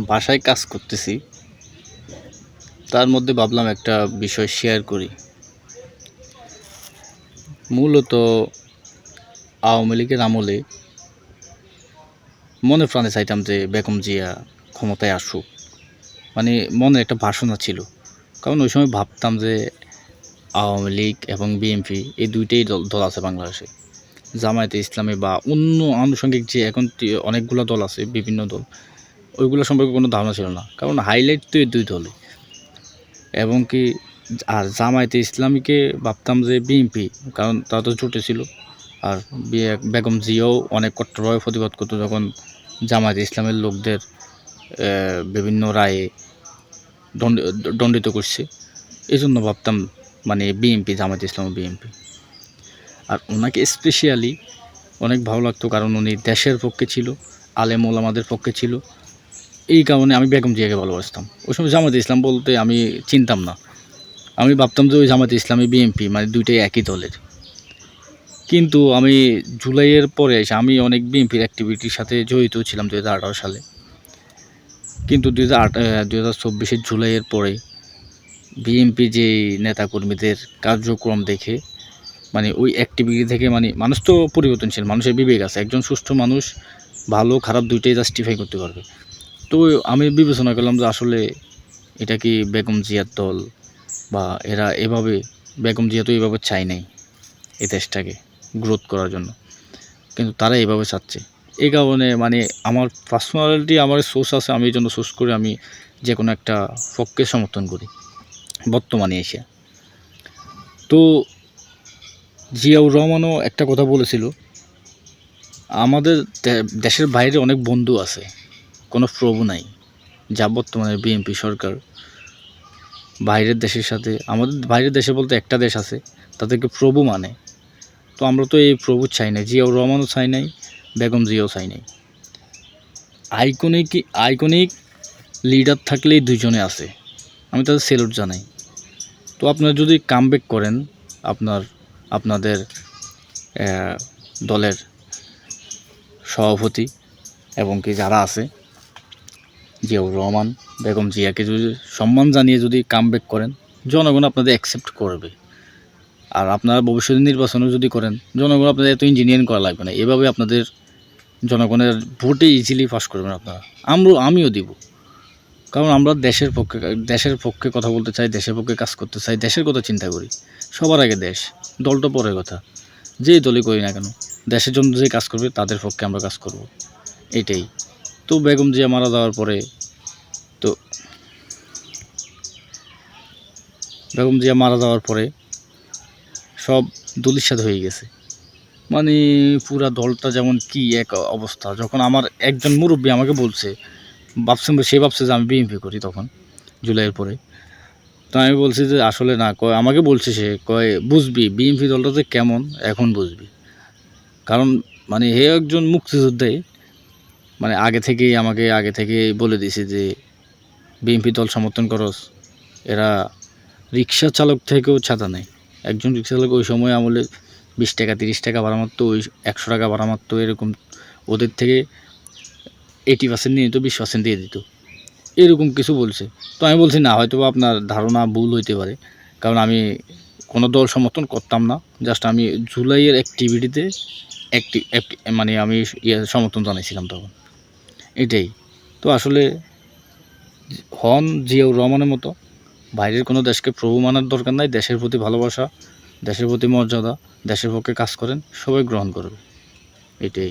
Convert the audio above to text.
বাসায় কাজ করতেছি, তার মধ্যে ভাবলাম একটা বিষয় শেয়ার করি। মূলত আওয়ামী লীগের আমলে মনে প্রাণে চাইতাম যে বেগম জিয়া ক্ষমতায় আসুক। মানে মনে একটা বাসনা ছিল, কারণ ওই সময় ভাবতাম যে আওয়ামী লীগ এবং বিএনপি এই দুইটাই দল আছে বাংলাদেশে। জামায়াতে ইসলামী বা অন্য আনুষঙ্গিক যে এখন অনেকগুলো দল আছে, বিভিন্ন দল, ওইগুলো সম্পর্কে কোনো ধারণা ছিল না, কারণ হাইলাইট তো এই দুই দলে। এবং কি আর জামায়াতে ইসলামীকে ভাবতাম যে বিএনপি, কারণ তারা তো জোটে ছিল। আর বেগম জিয়াও অনেক কট্টরভাবে প্রতিবাদ করতো যখন জামায়াতে ইসলামের লোকদের বিভিন্ন রায়ে দণ্ডিত করছে। এই জন্য ভাবতাম মানে বিএনপি, জামায়াতে ইসলাম বিএনপি। আর ওনাকে স্পেশালি অনেক ভালো লাগতো, কারণ উনি দেশের পক্ষে ছিল, আলেম ওলামাদের পক্ষে ছিল। এই কারণে আমি বেগম জিয়াকে ভালোবাসতাম। ওই সময় জামায়াতে ইসলাম বলতে আমি চিনতাম না, আমি ভাবতাম যে ওই জামায়াতে ইসলামী বিএনপি মানে দুইটাই একই দলের। কিন্তু আমি জুলাইয়ের পরে এসে আমি অনেক বিএনপির অ্যাক্টিভিটির সাথে জড়িত ছিলাম 2018 সালে। কিন্তু 2024 জুলাইয়ের পরে বিএনপি যে নেতাকর্মীদের কার্যক্রম দেখে মানে ওই অ্যাক্টিভিটি থেকে মানে মানুষ তো পরিবর্তনশীল, মানুষের বিবেক আছে, একজন সুস্থ মানুষ ভালো খারাপ দুইটাই জাস্টিফাই করতে পারবে। তো আমি বিবেচনা করলাম যে আসলে এটা কি বেগম জিয়ার দল, বা এরা এভাবে, বেগম জিয়া তো এইভাবে চায় নাই এই দেশটাকে গ্রোথ করার জন্য, কিন্তু তারা এইভাবে চাচ্ছে। এই কারণে মানে আমার পার্সোনালিটি, আমার সোর্স আছে, আমি এই জন্য সোর্স করে আমি যে কোনো একটা পক্ষকে সমর্থন করি বর্তমানে এসে। তো জিয়াউর রহমানও একটা কথা বলেছিল, আমাদের দেশের বাইরে অনেক বন্ধু আছে, কোনো প্রভু নাই। যা বর্তমানে বিএনপি সরকার বাইরের দেশের সাথে, আমাদের বাইরের দেশে বলতে একটা দেশ আছে, তাদেরকে প্রভু মানে। তো আমরা তো এই প্রভু চাই না, জিয়াউর রহমানও চাই নাই, বেগম জিয়াও চাই নাই। আইকনিক লিডার থাকলেই দুইজনে আছে, আমি তাদের সেলুট জানাই। তো আপনারা যদি কামব্যাক করেন আপনাদের দলের সভাপতি এবং কি যারা আছে, জিয়াউর রহমান, বেগম জিয়াকে যদি সম্মান জানিয়ে যদি কামব্যাক করেন, জনগণ আপনাদের অ্যাকসেপ্ট করবে। আর আপনারা ভবিষ্যতে নির্বাচনও যদি করেন, জনগণ আপনাদের এত ইঞ্জিনিয়ারিং করা লাগবে না, এভাবে আপনাদের জনগণের ভোটে ইজিলি পাস করবেন আপনারা। আমিও দিব, কারণ আমরা দেশের পক্ষে কথা বলতে চাই, দেশের পক্ষে কাজ করতে চাই, দেশের কথা চিন্তা করি। সবার আগে দেশ, দলটা পরের কথা। যেই দলই করি না কেন, দেশের জন্য যে কাজ করবে তাদের পক্ষে আমরা কাজ করব, এটাই। তো বেগম জিয়া মারা যাওয়ার পরে সব ধূলিসাৎ হয়ে গেছে। মানে পুরা দলটা যেমন কি এক অবস্থা। যখন আমার একজন মুরব্বী আমাকে বলছে, সে ভাবছে যে আমি বিএনপি করি তখন, জুলাইয়ের পরে। তো আমি বলছি যে আসলে না, আমাকে বলছে, সে কয় বুঝবি বিএনপি দলটা যে কেমন এখন বুঝবি। কারণ মানে হে একজন মুক্তিযোদ্ধাই, মানে আগে থেকেই বলে দিয়েছে যে বিএনপি দল সমর্থন করস, এরা রিক্সা চালক থেকেও ছাতা নেয়। একজন রিক্সা চালক ওই সময় আমলে 20 টাকা 30 টাকা ভাড়া মারতো, ওই 100 টাকা ভাড়া মারতো, এরকম ওদের থেকে 80% নিয়ে নিত, 20% দিয়ে দিত, এরকম কিছু বলছে। তো আমি বলছি না, হয়তো আপনার ধারণা ভুল হইতে পারে, কারণ আমি কোনো দল সমর্থন করতাম না, জাস্ট আমি জুলাইয়ের অ্যাক্টিভিটিতে মানে আমি সমর্থন জানাইছিলাম তখন, এটাই। তো আসলে হন জিয়াউর রহমানের মতো বাইরের কোনো দেশকে প্রভু মানার দরকার নাই। দেশের প্রতি ভালোবাসা, দেশের প্রতি মর্যাদা, দেশের পক্ষে কাজ করেন, সবাই গ্রহণ করবে, এটাই।